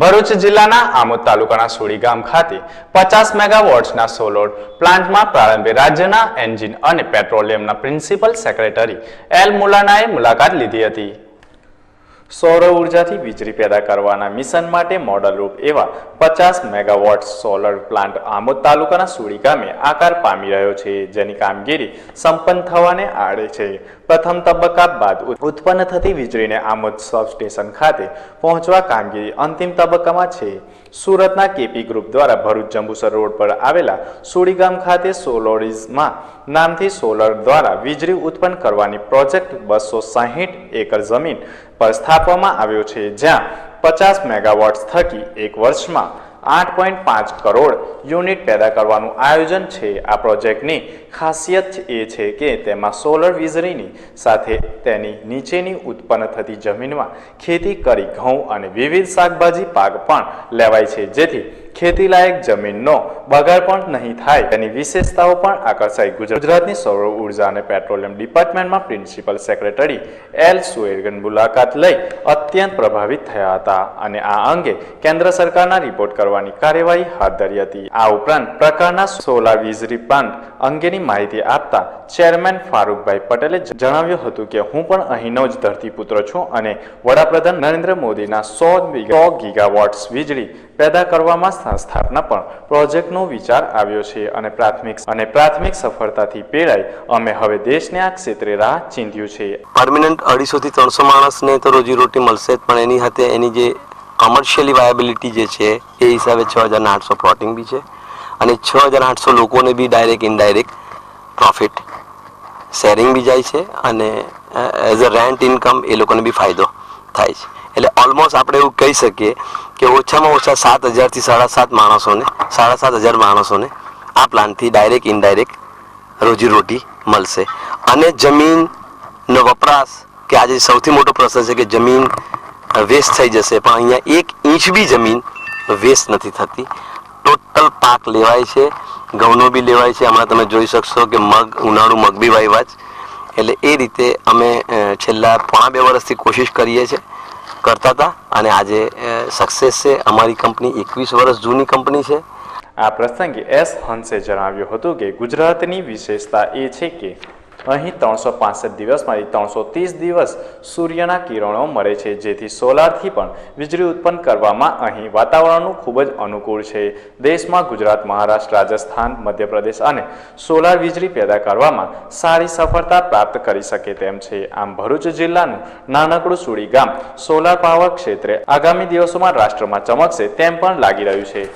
ભરૂચ જિલ્લાના આમોદ તાલુકાના સુડી ગામ ખાતે 50 મેગાવોટ્સના સોલર પ્લાન્ટમાં પ્રારંભે રાજ્યના એન્જિન અને પેટ્રોલિયમના પ્રિન્સિપલ સેક્રેટરી એલ મુલાનાએ મુલાકાત લીધી હતી। સૌર ઉર્જાથી વીજળી પેદા કરવાના મિશન માટે મોડલરૂપ એવા 50 મેગાવોટ સોલર પ્લાન્ટ આમોદ તાલુકાના સુડી ગામે આકાર પામી રહ્યો છે, જેની કામગીરી સંપન્ન થવાને આરે છે। પ્રથમ તબક્કા બાદ ઉત્પન્ન થતી વીજળીને આમોદ સબસ્ટેશન ખાતે પહોંચવા કામગીરી અંતિમ તબક્કામાં છે। સુરતના કેપી ગ્રુપ દ્વારા ભરૂચ જંબુસર રોડ પર આવેલા સુડી ગામ ખાતે સોલોરિઝમાં નામથી સોલર દ્વારા વીજળી ઉત્પન્ન કરવાની પ્રોજેક્ટ 260 એકર જમીન પર સ્થાપવામાં આવ્યો છે, જ્યાં 50 મેગાવોટ્સ થકી એક વર્ષમાં 8.5 કરોડ યુનિટ પેદા કરવાનું આયોજન છે। આ પ્રોજેક્ટની ખાસિયત એ છે કે તેમાં સોલર વીજળીની સાથે તેની નીચેની ઉત્પન્ન થતી જમીનમાં ખેતી કરી ઘઉં અને વિવિધ શાકભાજી પાક પણ લેવાય છે, જેથી ખેતીલાયક જમીનનો બગાડ પણ નહીં થાય તેની વિશેષતાઓ પણ આકર્ષાઈ। ગુજરાતની સૌર ઉર્જા અને પેટ્રોલિયમ ડિપાર્ટમેન્ટમાં પ્રિન્સિપલ સેક્રેટરી એલ સુએગન મુલાકાત લઈ અત્યંત પ્રભાવિત થયા હતા અને આ અંગે કેન્દ્ર સરકારના રિપોર્ટ કરવાની કાર્યવાહી હાથ ધરી હતી। આ ઉપરાંત પ્રકારના સોલાર વીજળી પ્લાન્ટ અંગેની માહિતી આપતા ચેરમેન ફારૂકભાઈ પટેલે જણાવ્યું હતું કે હું પણ અહીંનો જ ધરતીપુત્ર છું અને વડાપ્રધાન નરેન્દ્ર મોદીના 100 ગીગાવોટ્સ વીજળી પેદા કરવામાં સ્થાપના પણ પ્રોજેક્ટનો વિચાર આવ્યો છે અને પ્રાથમિક સફળતાથી પેરાઈ અમે હવે દેશને આ ક્ષેત્રે રાહ ચીંધ્યું છે। પરમેનન્ટ 250 થી 300 માણસને તો રોજીરોટી મળશે, પણ એની સાથે એની જે કમર્શિયલી વાયબિલિટી જે છે એ હિસાબે 6800 પ્લોટિંગ બી છે અને 6800 લોકોને બી ડાયરેક્ટ ઇનડાયરેક્ટ પ્રોફિટ શેરિંગ બી જાય છે અને એઝ અ રેન્ટ ઇન્કમ એ લોકોને બી ફાયદો થાય છે। એટલે ઓલમોસ્ટ આપણે એવું કહી શકીએ કે ઓછામાં ઓછા 7000 થી 7500 માણસોને આ પ્લાનથી ડાયરેક્ટ ઇનડાયરેક્ટ રોજીરોટી મળશે અને જમીનનો વપરાશ કે આજે સૌથી મોટો પ્રશ્ન છે કે જમીન વેસ્ટ થઈ જશે, પણ અહીંયા 1 ઇંચ બી જમીન વેસ્ટ નથી થતી। ટોટલ પાક લેવાય છે, ઘઉંનો બી લેવાય છે। હમણાં તમે જોઈ શકશો કે ઉનાળુ મગ બી વાવ્યા છે। એટલે એ રીતે અમે છેલ્લા 1.5-2 વર્ષથી કોશિશ કરતા હતા અને આજે સક્સેસ છે। અમારી કંપની 21 વર્ષ જૂની કંપની છે। આ પ્રસંગે એસ હંસે જણાવ્યું હતું કે ગુજરાતની વિશેષતા એ છે કે અહીં 365 દિવસમાંથી 330 દિવસ સૂર્યના કિરણો મળે છે, જેથી સોલારથી પણ વીજળી ઉત્પન્ન કરવામાં અહીં વાતાવરણનું ખૂબ જ અનુકૂળ છે। દેશમાં ગુજરાત, મહારાષ્ટ્ર, રાજસ્થાન, મધ્યપ્રદેશ અને સોલાર વીજળી પેદા કરવામાં સારી સફળતા પ્રાપ્ત કરી શકે તેમ છે। આમ ભરૂચ જિલ્લાનું નાનકડું સુડી ગામ સોલાર પાવર ક્ષેત્રે આગામી દિવસોમાં રાષ્ટ્રમાં ચમકશે તેમ પણ લાગી રહ્યું છે।